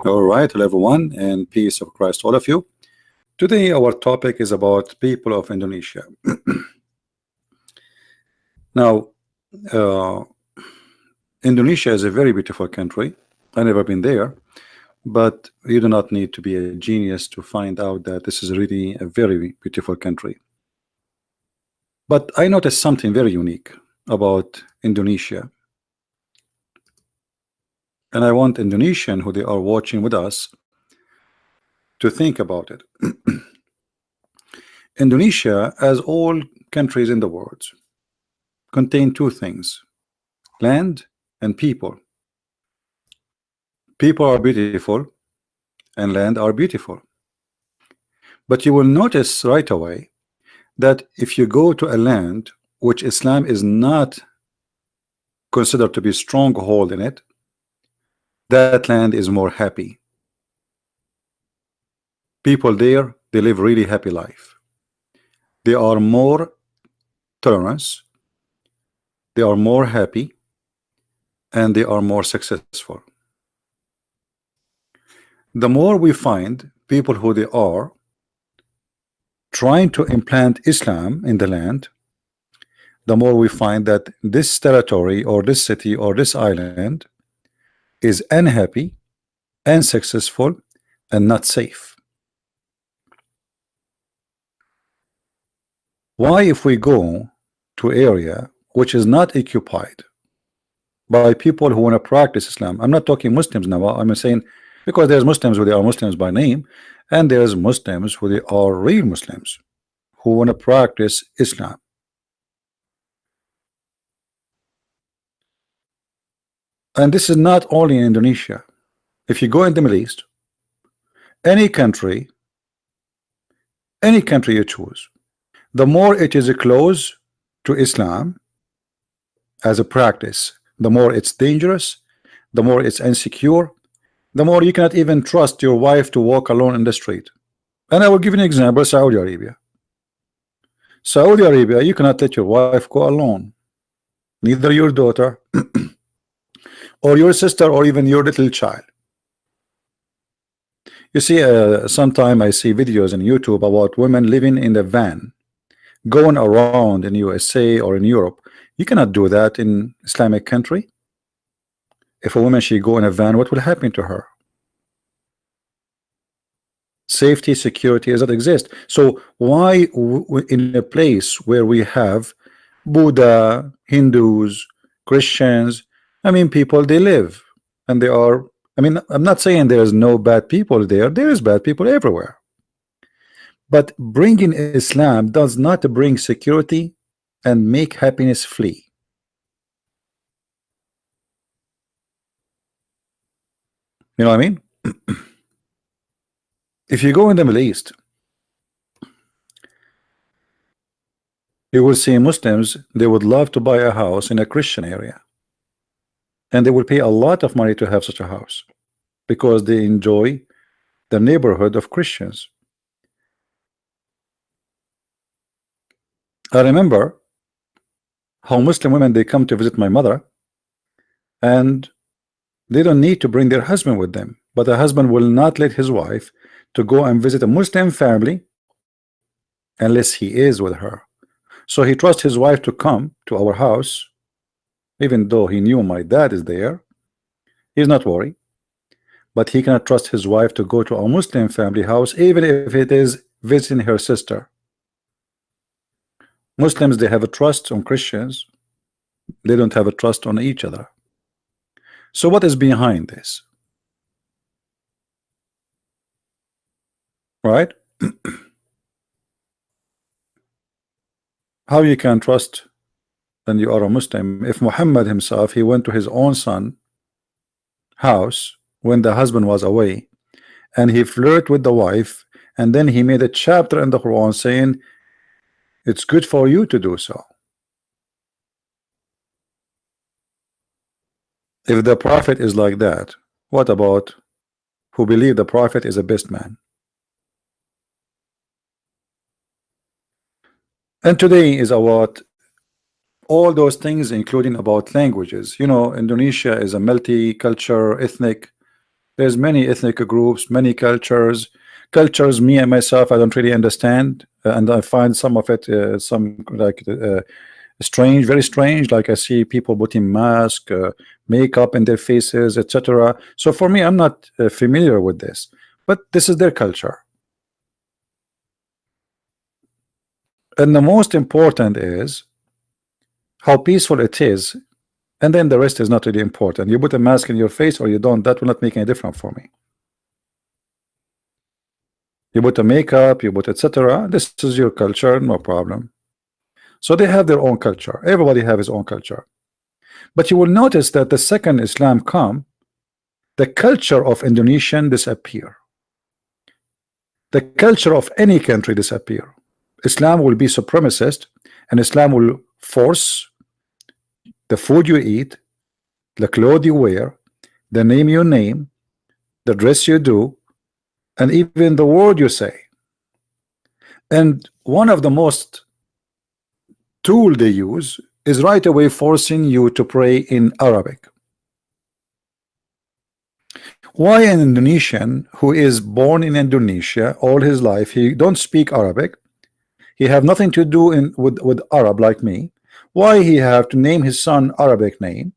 All right, hello everyone, and peace of Christ all of you. Today our topic is about people of Indonesia. Now, uh, Indonesia is a very beautiful country. I've never been there, but you do not need to be a genius to find out that this is really a very beautiful country. But I noticed something very unique about Indonesia, and I want Indonesian who they are watching with us to think about it. Indonesia, as all countries in the world, contain two things: land and people. People are beautiful and land are beautiful. But you will notice right away that if you go to a land which Islam is not considered to be a stronghold in it, that land is more happy. People there, they live really happy life. They are more tolerance, they are more happy, and they are more successful. The more we find people who they are trying to implant Islam in the land, the more we find that this territory or this city or this island is unhappy, unsuccessful, and not safe. Why, if we go to area which is not occupied by people who want to practice Islam, I'm not talking Muslims now, I'm saying, because there's Muslims who they are Muslims by name, and there's Muslims who they are real Muslims who want to practice Islam. And this is not only in Indonesia. If you go in the Middle East, any country you choose, the more it is close to Islam as a practice, the more it's dangerous, the more it's insecure, the more you cannot even trust your wife to walk alone in the street. And I will give you an example: Saudi Arabia. Saudi Arabia, you cannot let your wife go alone, neither your daughter or your sister or even your little child. You see, sometime I see videos on YouTube about women living in the van going around in USA or in Europe. You cannot do that in Islamic country. If a woman she go in a van, what will happen to her? Safety, security does not exist. So why in a place where we have Buddha, Hindus, Christians, I mean, people, they live and they are, I mean, I'm not saying there's no bad people there. There is bad people everywhere. But bringing Islam does not bring security and make happiness flee. You know what I mean? If you go in the Middle East, you will see Muslims, they would love to buy a house in a Christian area, and they will pay a lot of money to have such a house because they enjoy the neighborhood of Christians. I remember how Muslim women, they come to visit my mother, and they don't need to bring their husband with them, but the husband will not let his wife to go and visit a Muslim family unless he is with her. So he trusts his wife to come to our house, even though he knew my dad is there. He's not worried, but he cannot trust his wife to go to a Muslim family house, even if it is visiting her sister. Muslims, they have a trust on Christians, they don't have a trust on each other. So what is behind this? Right? How you can trust when you are a Muslim? If Muhammad himself, he went to his own son house when the husband was away, and he flirted with the wife, and then he made a chapter in the Quran saying it's good for you to do so. If the Prophet is like that, what about who believe the Prophet is a best man? And today is about all those things, including about languages. You know, Indonesia is a multi-cultural ethnic. There's many ethnic groups, many cultures. Cultures, me and myself, I don't really understand, and I find some of it, some like strange, very strange. Like I see people putting mask, makeup in their faces, etc. So for me, I'm not familiar with this, but this is their culture. And the most important is how peaceful it is, and then the rest is not really important. You put a mask in your face or you don't, that will not make any difference for me. You put a makeup, you put etc. This is your culture, no problem. So they have their own culture. Everybody have his own culture. But you will notice that the second Islam come, the culture of Indonesian disappear. The culture of any country disappear. Islam will be supremacist, and Islam will force the food you eat, the clothes you wear, the name you name, the dress you do, and even the word you say. And one of the most tool they use is right away forcing you to pray in Arabic. Why an Indonesian who is born in Indonesia all his life, he don't speak Arabic, he have nothing to do with Arab like me, why he have to name his son Arabic name,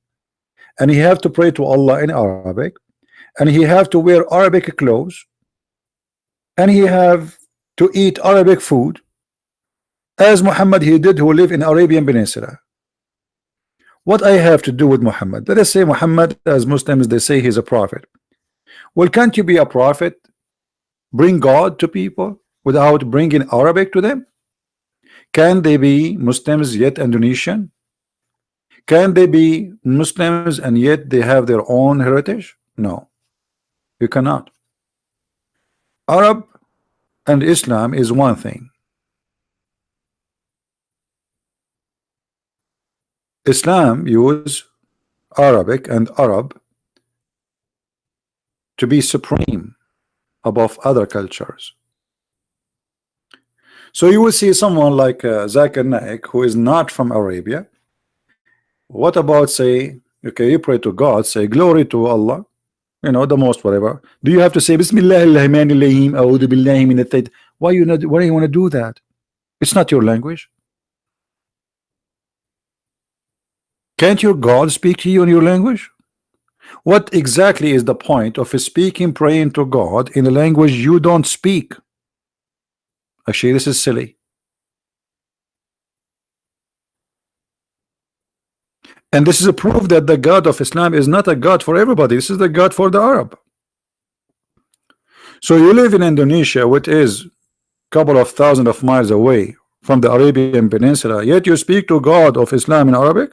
and he have to pray to Allah in Arabic, and he have to wear Arabic clothes, and he have to eat Arabic food, as Muhammad he did, who live in Arabian Peninsula? What I have to do with Muhammad? Let us say Muhammad, as Muslims they say he's a prophet. Well, can't you be a prophet, bring God to people without bringing Arabic to them? Can they be Muslims yet Indonesian? Can they be Muslims and yet they have their own heritage? No, you cannot. Arab and Islam is one thing. Islam use Arabic and Arab to be supreme above other cultures. So you will see someone like Zakir Naik, who is not from Arabia. What about say, okay, you pray to God, say glory to Allah, you know, the most whatever. Do you have to say Bismillah ar-Rahman ar-Rahim, A'udhu billahi min at-Tayt? Why you not? Why do you want to do that? It's not your language. Can't your God speak to you in your language? What exactly is the point of speaking, praying to God in a language you don't speak? Actually, this is silly. And this is a proof that the God of Islam is not a God for everybody. This is the God for the Arab. So you live in Indonesia, which is a couple of thousand of miles away from the Arabian Peninsula, yet you speak to God of Islam in Arabic.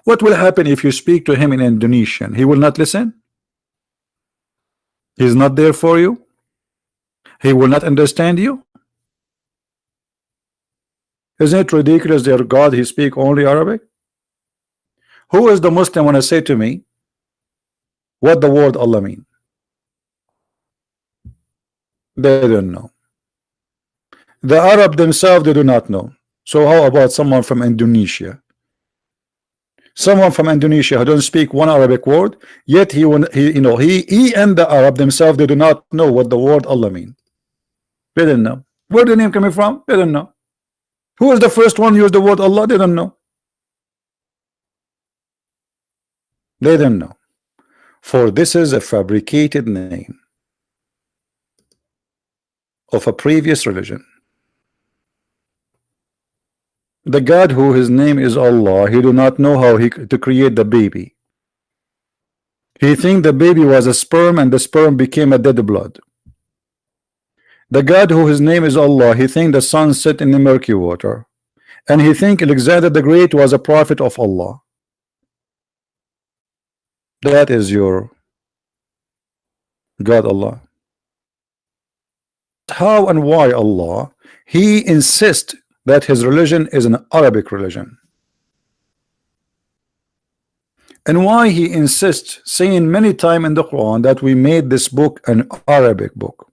What will happen if you speak to him in Indonesian? He will not listen. He's not there for you. He will not understand you. Isn't it ridiculous that God he speak only Arabic? Who is the Muslim when I say to me what the word Allah mean? They don't know. The Arab themselves, they do not know. So how about someone from Indonesia? Someone from Indonesia who doesn't speak one Arabic word, yet he and the Arab themselves, they do not know what the word Allah mean. They didn't know. Where the name coming from? They don't know. Who is the first one who used the word Allah? They don't know. They don't know. For this is a fabricated name of a previous religion. The God who his name is Allah, he do not know how to create the baby. He think the baby was a sperm and the sperm became a dead blood. The God who his name is Allah, he think the sun set in the murky water, and he think Alexander the Great was a prophet of Allah. That is your God Allah. How and why Allah he insists that his religion is an Arabic religion, and why he insists saying many times in the Quran that we made this book an Arabic book.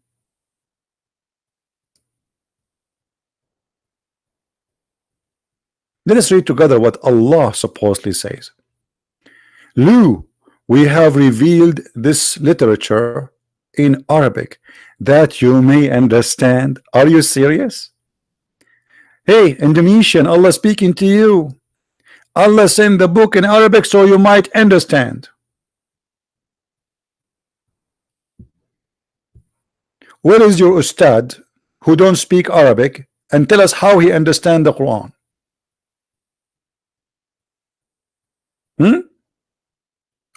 Let us read together what Allah supposedly says. Lu, we have revealed this literature in Arabic that you may understand. Are you serious? Hey, Indonesian, Allah speaking to you. Allah sent the book in Arabic so you might understand. Where is your ustad who don't speak Arabic and tell us how he understand the Quran?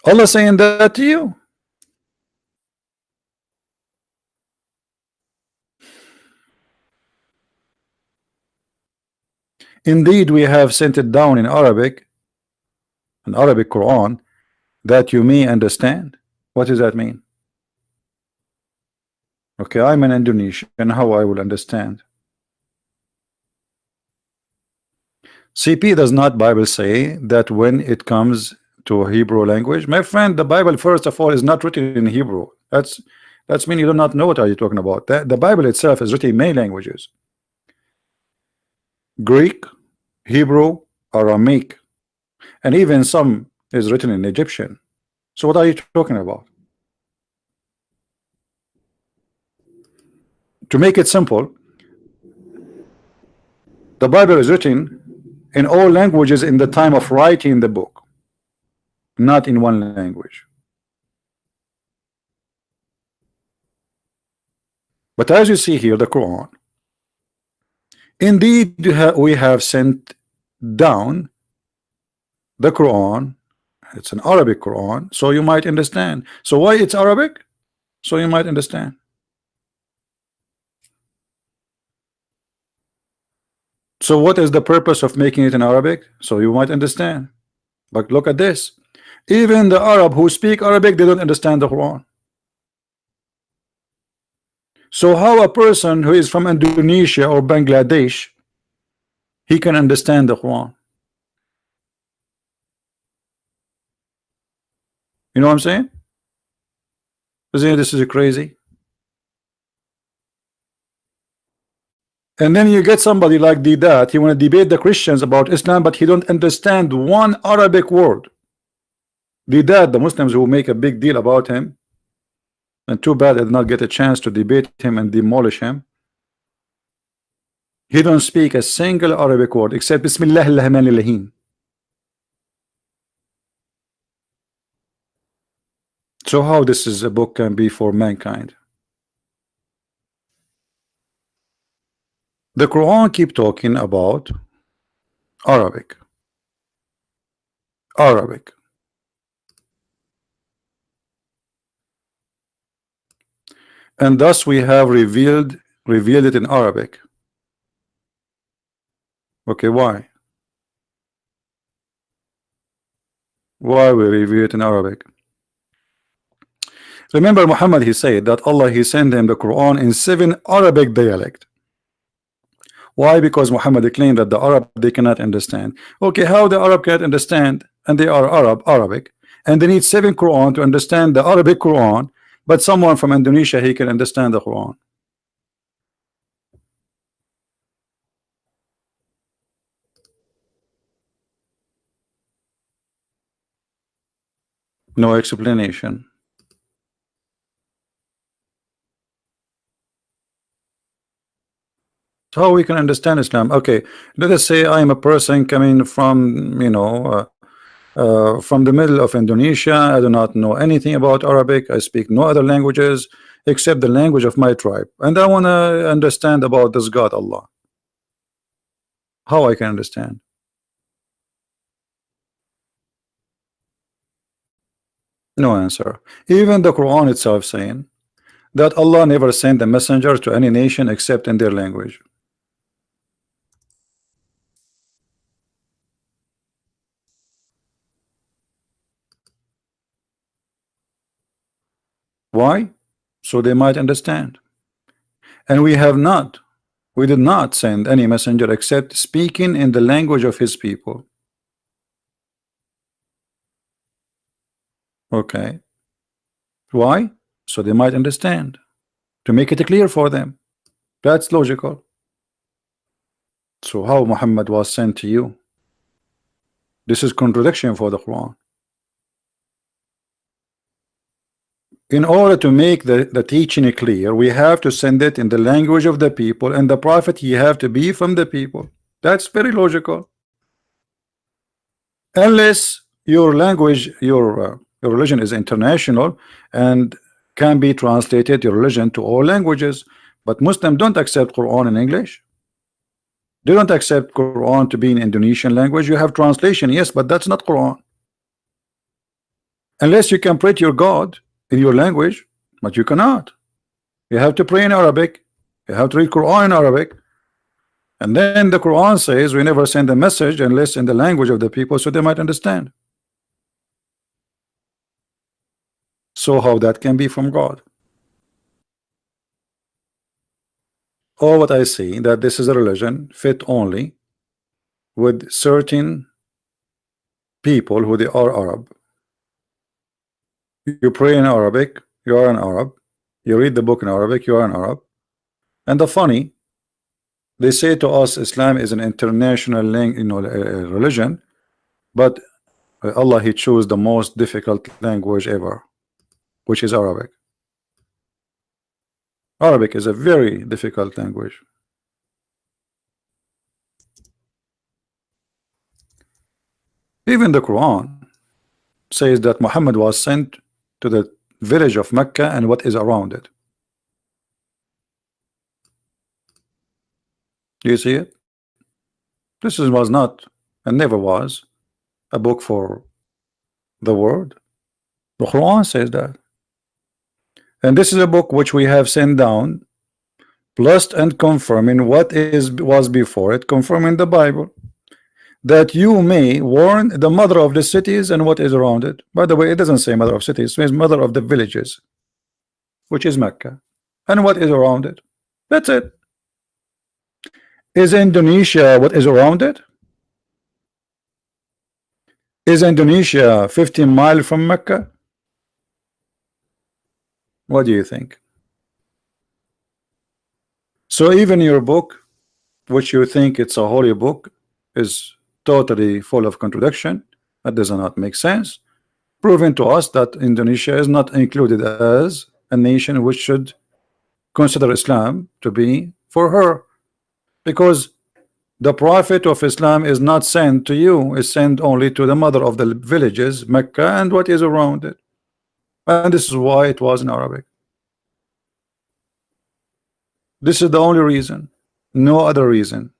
Allah saying that to you. Indeed, we have sent it down in Arabic, an Arabic Quran, that you may understand. What does that mean? Okay, I'm an Indonesian, how I will understand? CP, does not Bible say that when it comes to Hebrew language? My friend, the Bible first of all is not written in Hebrew. That's mean you do not know what are you talking about. The Bible itself is written in many languages: Greek, Hebrew, Aramaic, and even some is written in Egyptian. So what are you talking about? To make it simple, the Bible is written in all languages in the time of writing the book, not in one language. But as you see here, the Quran, indeed we have sent down the Quran. It's an Arabic Quran, so you might understand. So why it's Arabic? So you might understand. So what is the purpose of making it in Arabic? So you might understand. But look at this. Even the Arab who speak Arabic, they don't understand the Quran. So how a person who is from Indonesia or Bangladesh, he can understand the Quran? You know what I'm saying? This is crazy. And then you get somebody like that, he want to debate the Christians about Islam, but he don't understand one Arabic word. The Muslims who make a big deal about him, and too bad I did not get a chance to debate him and demolish him. He don't speak a single Arabic word except Bismillah ar-Rahman ar-Rahim. So how this is a book can be for mankind? The Quran keep talking about Arabic. And thus we have revealed it in Arabic. Okay, why? Why we reveal it in Arabic? Remember Muhammad, he said that Allah, he sent him the Quran in 7 Arabic dialect. Why? Because Muhammad claimed that the Arab they cannot understand. Okay, how the Arab can't understand, and they are Arabic, and they need 7 Quran to understand the Arabic Quran, but someone from Indonesia, he can understand the Quran. No explanation. How we can understand Islam? Okay, let us say I am a person coming from, from the middle of Indonesia. I do not know anything about Arabic. I speak no other languages except the language of my tribe, and I want to understand about this God Allah. How I can understand? No answer. Even the Quran itself saying that Allah never sent a messenger to any nation except in their language. Why? So they might understand. And we did not send any messenger except speaking in the language of his people. Okay. Why? So they might understand, to make it clear for them. That's logical. So how Muhammad was sent to you? This is contradiction for the Quran. In order to make the teaching clear, we have to send it in the language of the people, and the prophet he have to be from the people. That's very logical. Unless your language, your religion is international and can be translated your religion to all languages, but Muslims don't accept Quran in English. They don't accept Quran to be in Indonesian language. You have translation, yes, but that's not Quran. Unless you can pray to your God in your language, but you cannot. You have to pray in Arabic. You have to read Quran in Arabic. And then the Quran says we never send a message unless in the language of the people so they might understand. So how that can be from God? Or what I see that this is a religion fit only with certain people who they are Arab. You pray in Arabic, you are an Arab. You read the book in Arabic, you are an Arab. And the funny, they say to us Islam is an international religion, but Allah he chose the most difficult language ever, which is Arabic. Arabic is a very difficult language. Even the Quran says that Muhammad was sent to the village of Mecca and what is around it. Do you see it? This was not and never was a book for the world. The Quran says that. And this is a book which we have sent down, plus and confirming what was before it, confirming the Bible, that you may warn the mother of the cities and what is around it. By the way, it doesn't say mother of cities, it says mother of the villages, which is Mecca, and what is around it. That's it. Is Indonesia what is around it? Is Indonesia 15 miles from Mecca? What do you think? So even your book, which you think it's a holy book, is totally full of contradiction. That does not make sense, proving to us that Indonesia is not included as a nation which should consider Islam to be for her, because the prophet of Islam is not sent to you, is sent only to the mother of the villages, Mecca, and what is around it. And this is why it was in Arabic. This is the only reason, no other reason.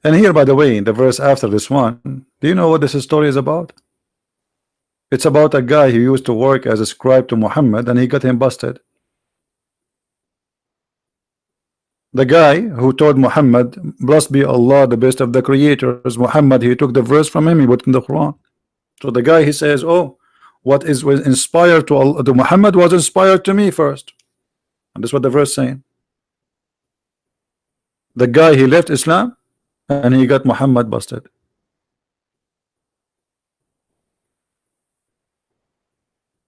And here, by the way, the verse after this one, do you know what this story is about? It's about a guy who used to work as a scribe to Muhammad, and he got him busted. The guy who told Muhammad, blessed be Allah, the best of the creators, Muhammad, he took the verse from him, he put it in the Quran. So the guy, he says, oh, what was inspired to Allah, to Muhammad was inspired to me first. And that's what the verse is saying. The guy, he left Islam and he got Muhammad busted.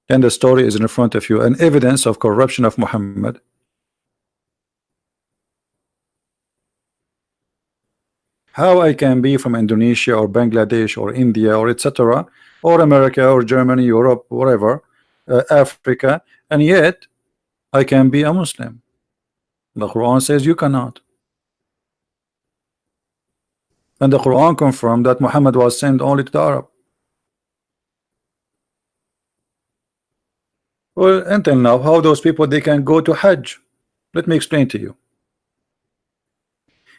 And the story is in front of you, an evidence of corruption of Muhammad. How I can be from Indonesia or Bangladesh or India or etc., or America or Germany, Europe, wherever, Africa, and yet I can be a Muslim? The Quran says you cannot. And the Quran confirmed that Muhammad was sent only to the Arab. Well, until now, how those people they can go to Hajj? Let me explain to you.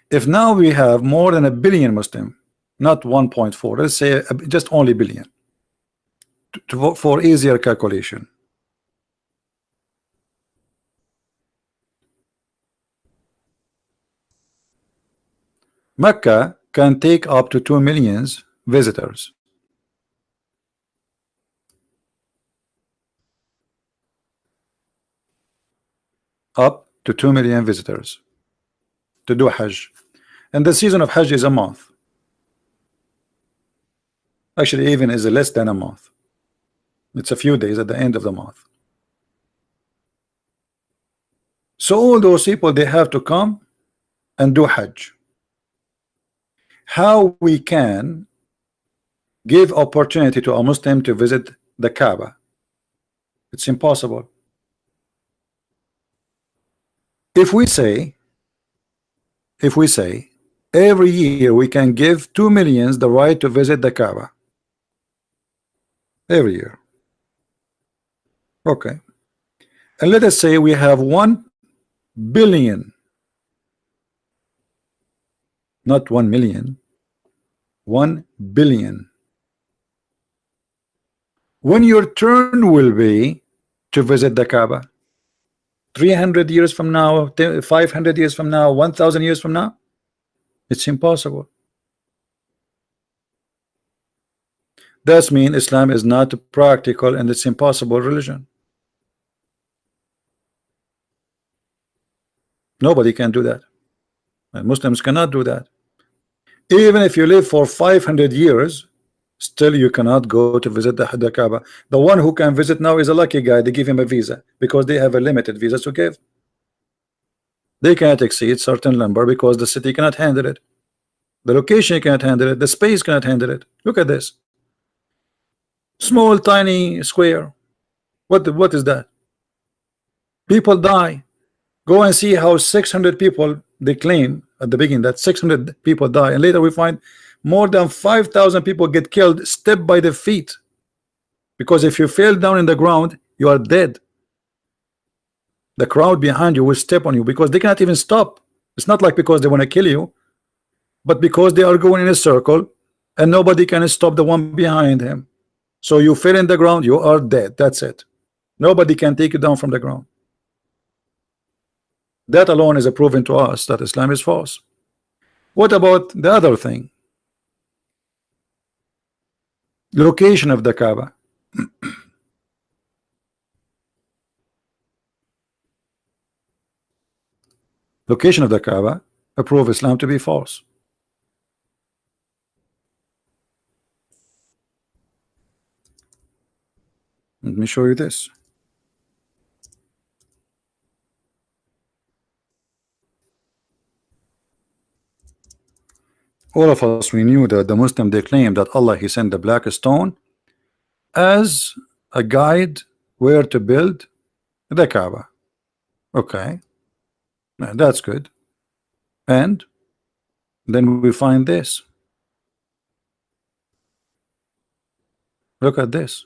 If now we have more than 1 billion Muslim, not 1.4, let's say just only billion, for easier calculation. Mecca can take up to 2 million visitors. Up to 2 million visitors to do Hajj. And the season of Hajj is a month. Actually, even is less than a month. It's a few days at the end of the month. So all those people, they have to come and do Hajj. how we can give opportunity to a Muslim to visit the Kaaba. It's impossible. If we say every year we can give 2 millions the right to visit the Kaaba every year, okay, and let us say we have 1 billion, not 1 million, 1 billion. When your turn will be to visit the Kaaba, 300 years from now, 500 years from now, 1,000 years from now, it's impossible. That means Islam is not practical and it's impossible religion. Nobody can do that, and Muslims cannot do that. Even if you live for 500 years, still you cannot go to visit the Kaaba. The one who can visit now is a lucky guy. They give him a visa because they have a limited visa to give. They cannot exceed certain number because the city cannot handle it, the location cannot handle it, the space cannot handle it. Look at this small tiny square. What is that? People die. Go and see how 600 people, they claim at the beginning that 600 people die, and later we find more than 5,000 people get killed step by the feet, because if you fell down in the ground you are dead. The crowd behind you will step on you because they cannot even stop. It's not like because they want to kill you, but because they are going in a circle and nobody can stop the one behind him. So you fell in the ground, you are dead. That's it. Nobody can take you down from the ground. That alone is a proven to us that Islam is false. What about the other thing? Location of the Kaaba. Location of the Kaaba prove Islam to be false. Let me show you this. All of us, we knew that the Muslim, they claim that Allah, he sent the black stone as a guide where to build the Kaaba. Okay, that's good. And then we find this. Look at this.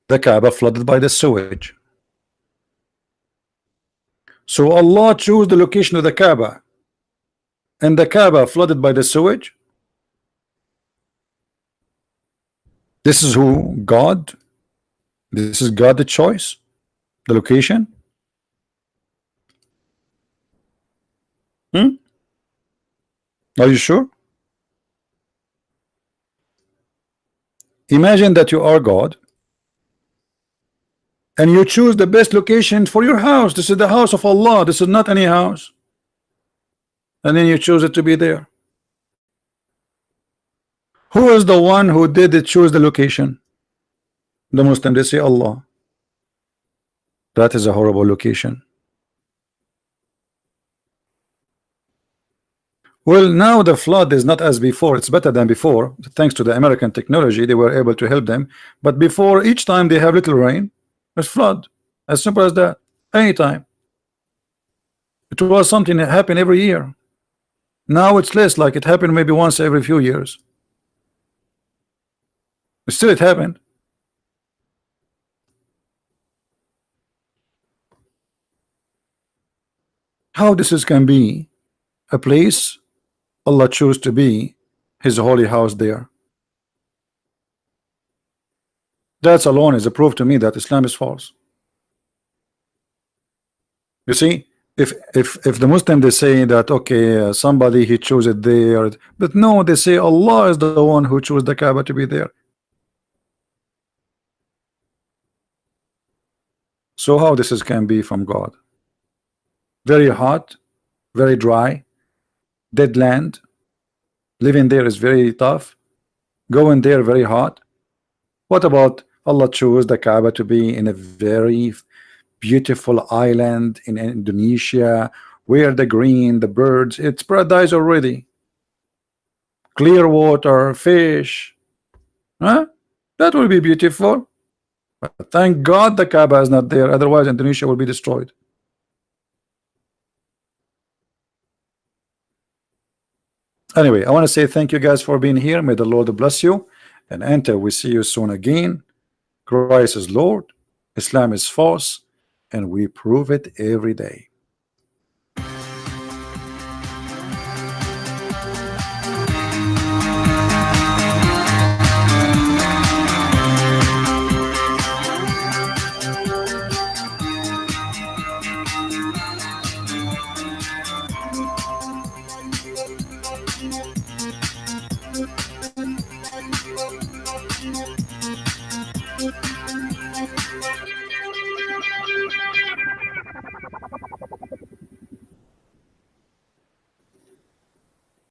The Kaaba flooded by the sewage. So Allah chose the location of the Kaaba, and the Kaaba flooded by the sewage. This is who God, this is God the choice, the location. Are you sure? Imagine that you are God and you choose the best location for your house. This is the house of Allah. This is not any house. And then you choose it to be there. Who is the one who did it choose the location? The Muslim, they say Allah. That is a horrible location. Well, now the flood is not as before. It's better than before. Thanks to the American technology, they were able to help them. But before, each time they have little rain, it's flood. As simple as that. Anytime. It was something that happened every year. Now it's less, like it happened maybe once every few years. But still it happened. How this can be a place Allah chose to be his holy house there? That alone is a proof to me that Islam is false. You see, if the Muslim, they say that okay, somebody he chose it there, but no, they say Allah is the one who chose the Kaaba to be there. So how this can be from God? Very hot, very dry, dead land. Living there is very tough. Going there very hot. What about Allah chose the Kaaba to be in a very beautiful island in Indonesia where the green, the birds, it's paradise already. Clear water, fish, huh? That will be beautiful. But thank God the Kaaba is not there, otherwise Indonesia will be destroyed. Anyway, I want to say thank you guys for being here. May the Lord bless you. And until we see you soon again, Christ is Lord, Islam is false, and we prove it every day.